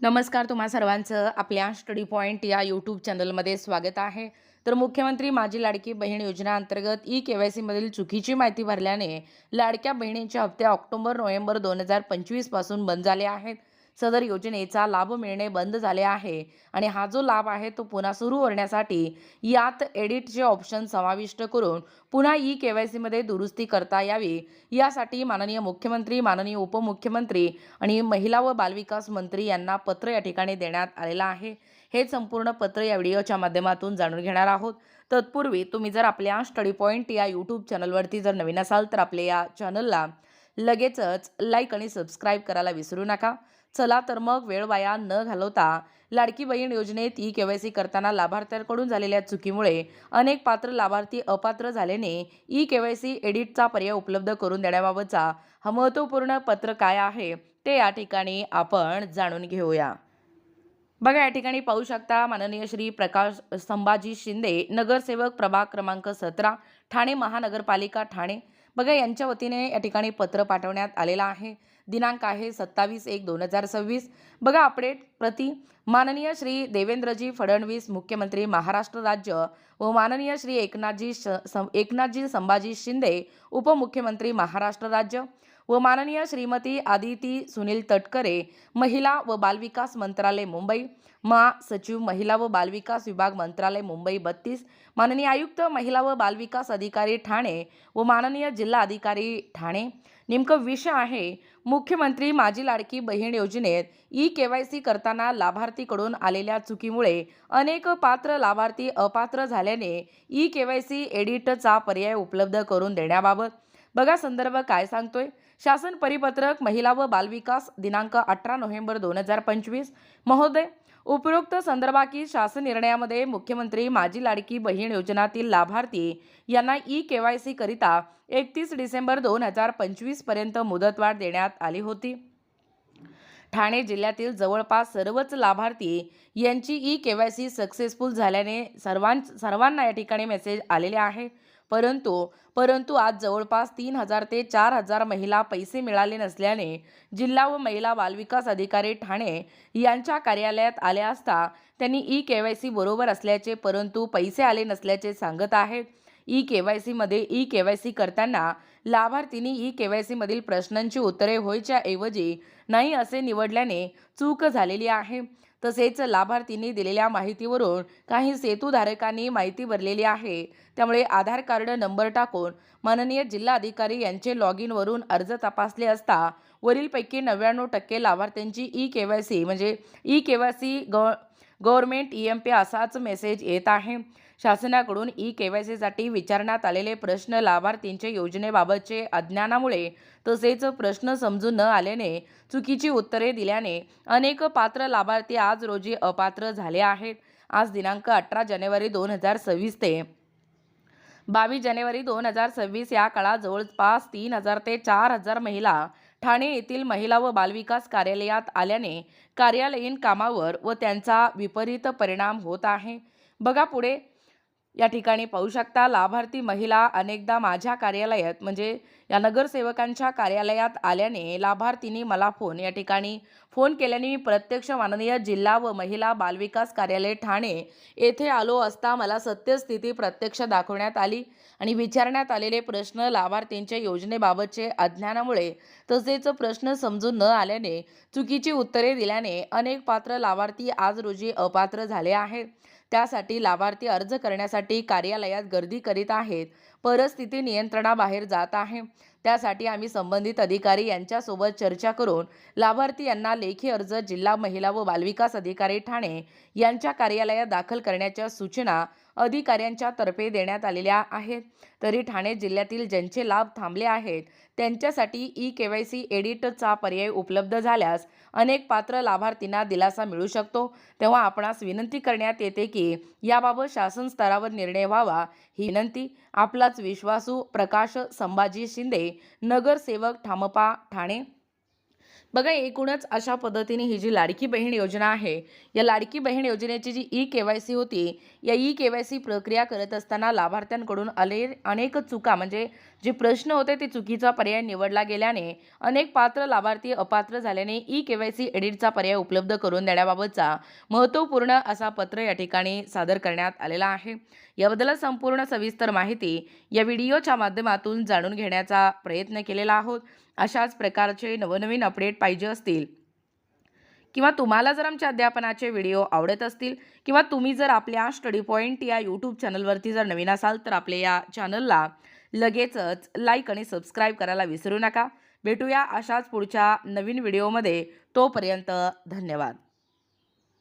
नमस्कार, तुम्हा सर्वांचं आपल्या स्टडी पॉइंट या यूट्यूब चॅनलमध्ये स्वागत आहे. तर मुख्यमंत्री माझी लाडकी बहीण योजना अंतर्गत ई-के-वाय-सी मधील चुकीची माहिती भरल्याने लाडक्या बहिणींचे हप्ते ऑक्टोबर-नोव्हेंबर 2025 पासून बंद झाले आहेत. सदर योजनेचा लाभ मिळणे बंद झाले आहे आणि हा जो लाभ आहे तो पुन्हा सुरू करण्यासाठी यात एडिटचे ऑप्शन समाविष्ट करून पुन्हा ई-के-वाय-सी मध्ये दुरुस्ती करता यावी, यासाठी माननीय मुख्यमंत्री, माननीय उपमुख्यमंत्री आणि महिला व बालविकास मंत्री यांना पत्र या ठिकाणी देण्यात आलेलं आहे. हे संपूर्ण पत्र या व्हिडिओच्या माध्यमातून जाणून घेणार आहोत. तत्पूर्वी तुम्ही जर आपल्या स्टडी पॉइंट या यूट्यूब चॅनलवरती जर नवीन असाल तर आपल्या या चॅनलला लगेचच लाईक आणि सबस्क्राईब करायला विसरू नका. चला तर मग वेळ वाया न घालवता लाडकी बहीण योजनेत ई-के-वाय-सी करताना लाभार्थ्यांकडून झालेल्या चुकीमुळे अनेक पात्र लाभार्थी अपात्र झाल्याने ई-के-वाय-सी एडिटचा पर्याय उपलब्ध करून देण्याबाबतचा हा महत्त्वपूर्ण पत्र काय आहे ते या ठिकाणी आपण जाणून घेऊया. बघा, या ठिकाणी पाहू शकता माननीय श्री प्रकाश संभाजी शिंदे, नगरसेवक प्रभाग क्रमांक 17, ठाणे महानगरपालिका ठाणे. बघा, यांच्या वतीने या ठिकाणी पत्र पाठवण्यात आलेलं आहे. दिनांक आहे 27/1/2026. बघा, अपडेट प्रति माननीय श्री देवेंद्रजी फडणवीस मुख्यमंत्री महाराष्ट्र राज्य व माननीय श्री एकनाथजी संभाजी शिंदे उपमुख्यमंत्री महाराष्ट्र राज्य व माननीय श्रीमती आदिती सुनील तटकरे महिला व बालविकास मंत्रालय मुंबई, सचिव महिला व बालविकास विभाग मंत्रालय मुंबई 32, माननीय आयुक्त महिला व बालविकास अधिकारी ठाणे व माननीय जिल्हा अधिकारी ठाणे. नेमकं विषय आहे मुख्यमंत्री माझी लाडकी बहीण योजनेत ई-के-वाय-सी करताना लाभार्थीकडून आलेल्या चुकीमुळे अनेक पात्र लाभार्थी अपात्र झाल्याने ई-के-वाय-सी एडिटचा पर्याय उपलब्ध करून देण्याबाबत. बघा, संदर्भ काय सांगतोय. शासन परिपत्रक महिला व बालविकास दिनांक 18 नोव्हेंबर 2025. महोदय, उपरोक्त संदर्भातील शासन निर्णयामध्ये मुख्यमंत्री माझी लाडकी बहीण योजनातील लाभार्थी यांना ई-के-वाय-सी करिता 31 डिसेंबर 2025 पर्यंत मुदतवाढ देण्यात आली होती. ठाणे जिल्ह्यातील जवळपास सर्वच लाभार्थी यांची ई-के-वाय-सी सक्सेसफुल झाल्याने सर्वांना या ठिकाणी मेसेज आलेले आहे. परंतु आज जवळपास 3000 ते 4000 महिला पैसे मिळाले नसल्याने जिल्हा व महिला बालविकास अधिकारी ठाणे यांच्या कार्यालयात आल्या असता त्यांनी ई-के-वाय-सी बरोबर असल्याचे परंतु पैसे आले नसल्याचे सांगत आहेत. ई-के-वाय-सी करताना लाभार्थींनी ई-के-वाय-सी मधील प्रश्नांची उत्तरे होयच्या ऐवजी नाही असे निवडल्याने चूक झालेली आहे. तसेच लाभार्थींनी दिलेल्या माहितीवरून काही सेतूधारकांनी माहिती भरलेली आहे. त्यामुळे आधार कार्ड नंबर टाकून माननीय जिल्हाधिकारी यांचे लॉग इन वरून अर्ज तपासले असता वरीलपैकी 99% लाभार्थ्यांची ई-के-वाय-सी गव्हर्नमेंट ई-एम-पी असाच मेसेज येत आहे. शासनाकडून ई-के-वाय-सीसाठी विचारण्यात आलेले प्रश्न लाभार्थींचे योजनेबाबतचे अज्ञानामुळे तसेच प्रश्न समजून न आल्याने चुकीची उत्तरे दिल्याने अनेक पात्र लाभार्थी आज रोजी अपात्र झाले आहेत. आज दिनांक 18 जानेवारी 2026 ते 22 जानेवारी 2026 या काळात जवळपास 3000 ते 4000 महिला ठाणे येथील महिला व बालविकास कार्यालयात आल्याने कार्यालयीन कामावर व त्यांचा विपरीत परिणाम होत आहे. बघा, पुढे या ठिकाणी पाहू शकता लाभार्थी महिला अनेकदा माझ्या कार्यालयात म्हणजे या नगरसेवकांच्या कार्यालयात आल्याने लाभार्थींनी मला या ठिकाणी फोन केल्याने मी प्रत्यक्ष माननीय जिल्हा व महिला बालविकास कार्यालय ठाणे येथे आलो असता मला सत्यस्थिती प्रत्यक्ष दाखवण्यात आली आणि विचारण्यात आलेले प्रश्न लाभार्थींच्या योजनेबाबतचे अज्ञानामुळे तसेच प्रश्न समजून न आल्याने चुकीची उत्तरे दिल्याने अनेक पात्र लाभार्थी आज रोजी अपात्र झाले आहेत. त्यासाठी लाभार्थी अर्ज करण्यासाठी कार्यालयात गर्दी करीत आहेत. परिस्थिती नियंत्रणाबाहेर जात आहे. त्यासाठी आम्ही संबंधित अधिकारी यांच्यासोबत चर्चा करून लाभार्थी यांना लेखी अर्ज जिल्हा महिला व बालविकास अधिकारी ठाणे यांच्या कार्यालयात दाखल करण्याच्या सूचना अधिकाऱ्यांच्या तर्फे देण्यात आलेल्या आहेत. तरी ठाणे जिल्ह्यातील ज्यांचे लाभ थांबले आहेत त्यांच्यासाठी ई-के-वाय-सी एडिटचा पर्याय उपलब्ध झाल्यास अनेक पात्र लाभार्थींना दिलासा मिळू शकतो. तेव्हा आपणास विनंती करण्यात येते की याबाबत शासन स्तरावर निर्णय व्हावा. ही विनंती आपलाच विश्वासू प्रकाश संभाजी शिंदे, नगरसेवक ठामपा ठाणे. बघा, एकूणच अशा पद्धतीने ही जी लाडकी बहीण योजना आहे या लाडकी बहीण योजनेची जी ई-के-वाय-सी होती या ई-के-वाय-सी प्रक्रिया करत असताना लाभार्थ्यांकडून अनेक चुका म्हणजे जे प्रश्न होते ते चुकीचा पर्याय निवडला गेल्याने अनेक पात्र लाभार्थी अपात्र झाल्याने ई-केवायसी एडिटचा पर्याय उपलब्ध करून देण्याबाबतचा महत्त्वपूर्ण असा पत्र या ठिकाणी सादर करण्यात आलेला आहे. याबद्दल संपूर्ण सविस्तर माहिती या व्हिडिओच्या माध्यमातून जाणून घेण्याचा प्रयत्न केलेला आहोत. अशाच प्रकारचे नवनवीन अपडेट पाहिजे असतील किंवा तुम्हाला जर आमच्या अध्यापनाचे व्हिडिओ आवडत असतील किंवा तुम्ही जर आपल्या स्टडी पॉईंट या यूट्यूब चॅनलवरती जर नवीन असाल तर आपल्या या चॅनलला लगेचच लाईक आणि सबस्क्राईब करायला विसरू नका. भेटूया अशाच पुढच्या नवीन व्हिडिओमध्ये. तोपर्यंत धन्यवाद.